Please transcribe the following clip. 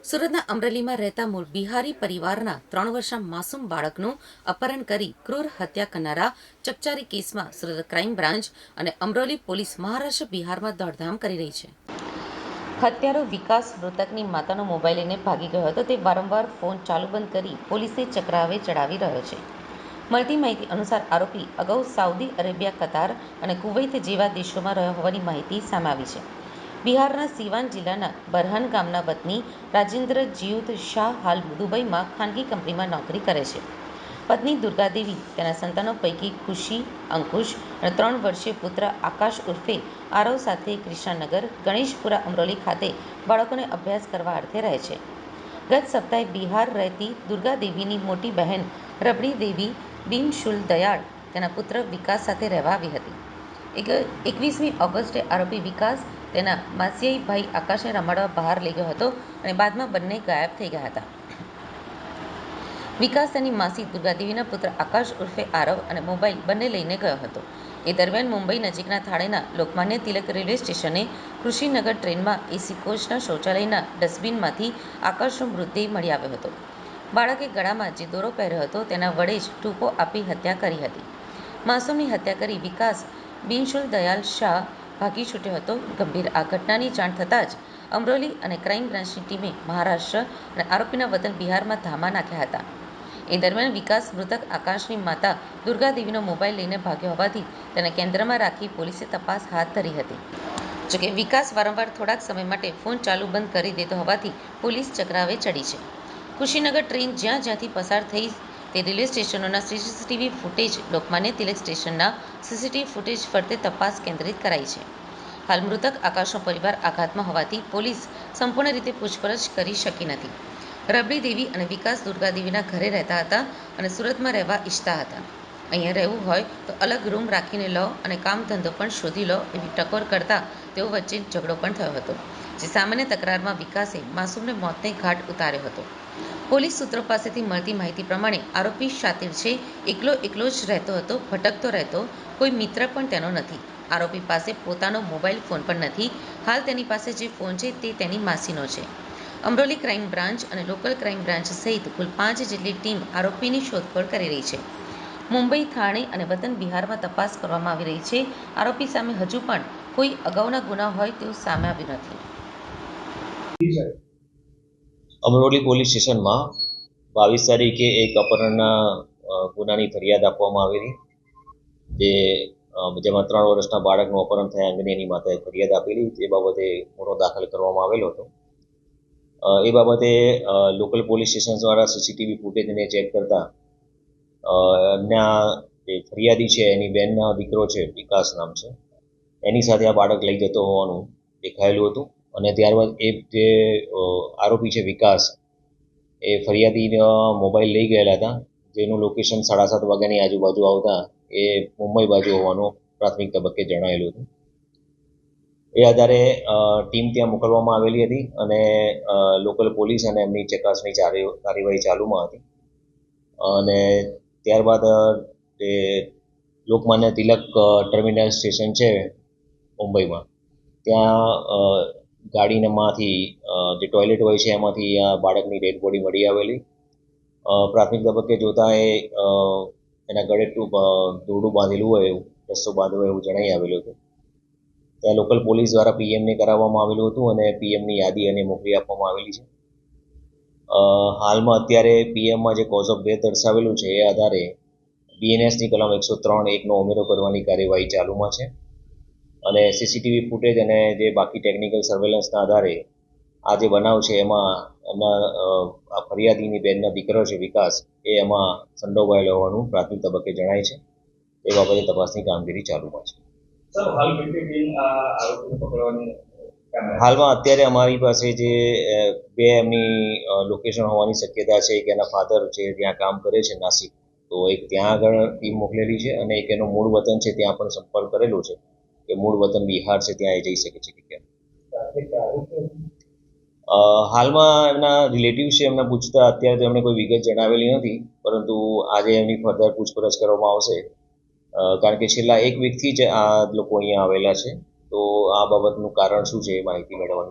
સુરતના અમરેલીમાં રહેતા મૂળ બિહારી પરિવારના 3 વર્ષના માસૂમ બાળકનું અપહરણ કરી ક્રૂર હત્યા કરનારા ચકચારી કેસમાં સુરત ક્રાઇમ બ્રાન્ચ અને અમરેલી પોલીસ મહારાષ્ટ્ર બિહારમાં દોડધામ કરી રહી છે. હત્યારો વિકાસ મૃતકની માતાનો મોબાઈલ લઈને ભાગી ગયો હતો. તે વારંવાર ફોન ચાલુ બંધ કરી પોલીસને ચક્રાવે ચડાવી રહ્યો છે. મળતી માહિતી અનુસાર આરોપી અગાઉ સાઉદી અરેબિયા, કતાર અને કુવૈત જેવા દેશોમાં રહ્યો હોવાની માહિતી સામે આવી છે. બિહારના સિવાન જિલ્લાના બરહન ગામના વતની રાજેન્દ્ર જીયુત શાહ હાલ દુબઈમાં ખાનગી કંપનીમાં નોકરી કરે છે. પત્ની દુર્ગાદેવી તેના સંતાનો પૈકી ખુશી, અંકુશ અને 3 વર્ષીય પુત્ર આકાશ ઉર્ફે આરવ સાથે કૃષ્ણાનગર, ગણેશપુરા, અમરોલી ખાતે બાળકોને અભ્યાસ કરવા અર્થે રહે છે. ગત સપ્તાહે બિહાર રહેતી દુર્ગાદેવીની મોટી બહેન રબડી દેવી બિનશુલ દયાળ તેના પુત્ર વિકાસ સાથે રહેવા આવી હતી. 21મી ઓગસ્ટે આરોપી વિકાસ તેના માસિયાઈ ભાઈ આકાશને રમાડવા બહાર લઈ ગયો હતો અને બાદમાં બંને ગાયબ થઈ ગયા હતા. વિકાસ તેની માસી દુર્ગાદેવીના પુત્ર આકાશ ઉર્ફે આરવ અને મોબાઈલ બંને લઈને ગયો હતો. એ દરમિયાન મુંબઈ નજીકના થાણેના લોકમાન્ય તિલક રેલવે સ્ટેશને કૃષિનગર ટ્રેનમાં એસી કોચના શૌચાલયના ડસ્ટબિનમાંથી આકાશનો મૃતદેહ મળી આવ્યો હતો. બાળકે ગળામાં જે દોરો પહેર્યો હતો તેના વડે જ ટૂંપો આપી હત્યા કરી હતી. માસૂમની હત્યા કરી વિકાસ બિનશુલ દયાલ શાહ ભાગી છૂટ્યો હતો. ગંભીર આ ઘટનાની જાણ થતાં જ અમરોલી અને ક્રાઇમ બ્રાન્ચની ટીમે મહારાષ્ટ્ર અને આરોપીના વતન બિહારમાં ધામા નાખ્યા હતા. એ દરમિયાન વિકાસ મૃતક આકાશની માતા દુર્ગાદેવીનો મોબાઈલ લઈને ભાગ્યો હોવાથી તેને કેન્દ્રમાં રાખી પોલીસે તપાસ હાથ ધરી હતી. જોકે વિકાસ વારંવાર થોડાક સમય માટે ફોન ચાલુ બંધ કરી દેતો હોવાથી પોલીસ ચક્રાવે ચડી છે. કુશીનગર ટ્રેન જ્યાંથી પસાર થઈ તે railway સ્ટેશનોના CCTV footage, Lokmanya Tilak સ્ટેશનના સીસીટીવી ફૂટેજ ફરતે તપાસ કેન્દ્રિત કરાઈ છે. હાલ મૃતક આકાશનો પરિવાર આઘાતમાં હોવાથી પોલીસ સંપૂર્ણ રીતે પૂછપરછ કરી શકી નથી. રબડી દેવી અને વિકાસ દુર્ગાદેવીના ઘરે રહેતા હતા અને સુરતમાં રહેવા ઈચ્છતા હતા. અહીંયા રહેવું હોય તો અલગ રૂમ રાખીને લો અને કામ ધંધો પણ શોધી લો એવી ટકોર કરતા તેઓ વચ્ચે ઝઘડો પણ થયો હતો. જે સામાન્ય તકરારમાં વિકાસે માસૂમને મોતને ઘાટ ઉતાર્યો હતો. પોલીસ સૂત્રો પાસેથી મળતી માહિતી પ્રમાણે આરોપી શાતિર છે. એકલો જ રહેતો હતો, ભટકતો રહેતો, કોઈ મિત્ર પણ તેનો નથી. આરોપી પાસે પોતાનો મોબાઈલ ફોન પણ નથી. હાલ તેની પાસે જે ફોન છે તે તેની માસીનો છે. અમરોલી ક્રાઇમ બ્રાન્ચ અને લોકલ ક્રાઇમ બ્રાન્ચ સહિત કુલ 5 જેટલી ટીમ આરોપીની શોધખોળ કરી રહી છે. મુંબઈ, થાણે અને વતન બિહારમાં તપાસ કરવામાં આવી રહી છે. આરોપી સામે હજુ પણ કોઈ અગાઉના ગુના હોય તેવું સામે આવ્યું નથી. અમરોલી પોલીસ સ્ટેશનમાં 22 તારીખે એક અપહરણના ગુનાની ફરિયાદ આપવામાં આવેલી, જેમાં 3 વર્ષના બાળકનું અપહરણ થયા અંગેની એની માતાએ ફરિયાદ આપેલી. તે બાબતે ગુનો દાખલ કરવામાં આવેલો હતો. એ બાબતે લોકલ પોલીસ સ્ટેશન દ્વારા સીસીટીવી ફૂટેજને ચેક કરતા એમના જે ફરિયાદી છે એની બહેનનો દીકરો છે, વિકાસ નામ છે, એની સાથે આ બાળક લઈ જતો હોવાનું દેખાયેલું હતું. અને ત્યારબાદ એ જે આરોપી છે વિકાસ, એ ફરિયાદીનો મોબાઈલ લઈ ગયેલા હતા, જેનું લોકેશન 7:30 વાગ્યાની આજુબાજુ આવતા એ મુંબઈ બાજુ હોવાનું પ્રાથમિક તબક્કે જણાયેલું હતું. એ આધારે ટીમ ત્યાં મોકલવામાં આવેલી હતી અને લોકલ પોલીસ અને એમની ચકાસણી કાર્યવાહી ચાલુમાં હતી. અને ત્યારબાદ જે લોકમાન્ય તિલક ટર્મિનલ સ્ટેશન છે મુંબઈમાં, ત્યાં ગાડીમાંથી જે ટોયલેટ હોય છે એમાંથી આ બાળકની ડેડ બોડી મળી આવેલી. પ્રાથમિક તબક્કે જોતાં એના ગળે દોરડું બાંધેલું હોય, એવું રસ્સો બાંધેલો એવું જણાઈ આવેલું હતું. ત્યાં લોકલ પોલીસ દ્વારા પીએમને કરાવવામાં આવેલું હતું અને પીએમની યાદી એને મોકલી આપવામાં આવેલી છે. હાલમાં અત્યારે પીએમમાં જે કોઝ ઓફ ડેથ દર્શાવેલું છે એ આધારે બીએનએસની કલમ 103(1) નો ઉમેરો કરવાની કાર્યવાહી ચાલુમાં છે. અને સીસીટીવી ફૂટેજ અને જે બાકી ટેકનિકલ સર્વેલન્સના આધારે આ જે બનાવ છે એમાં એમના આ ફરિયાદીની બહેનનો દીકરો છે વિકાસ, એ એમાં સંડોવાયેલો હોવાનું પ્રાથમિક તબક્કે જણાય છે. એ બાબતે તપાસની કામગીરી ચાલુમાં છે. હાલમાં અત્યારે અમારી પાસે જે 2 એમની લોકેશન હોવાની શક્યતા છે. એક એના ફાધર છે ત્યાં કામ કરે છે નાસિક, તો એક ત્યાં આગળ ટીમ મોકલેલી છે અને એક એનો મૂળ વતન છે ત્યાં પણ સંપર્ક કરેલો છે કે મૂળ વતન બિહાર છે ત્યાં એ જઈ શકે છે કે કેમ. હાલમાં એમના રિલેટિવ છે, એમને પૂછતા અત્યારે તો એમણે કોઈ વિગત જણાવેલી નથી, પરંતુ આજે એમની ફર્ધર પૂછપરછ કરવામાં આવશે. કારણ કે છેલ્લા 1 વીકથી જ આ લોકો અહીંયા આવેલા છે, તો આ બાબતનું કારણ શું છે એ માહિતી મેળવવાની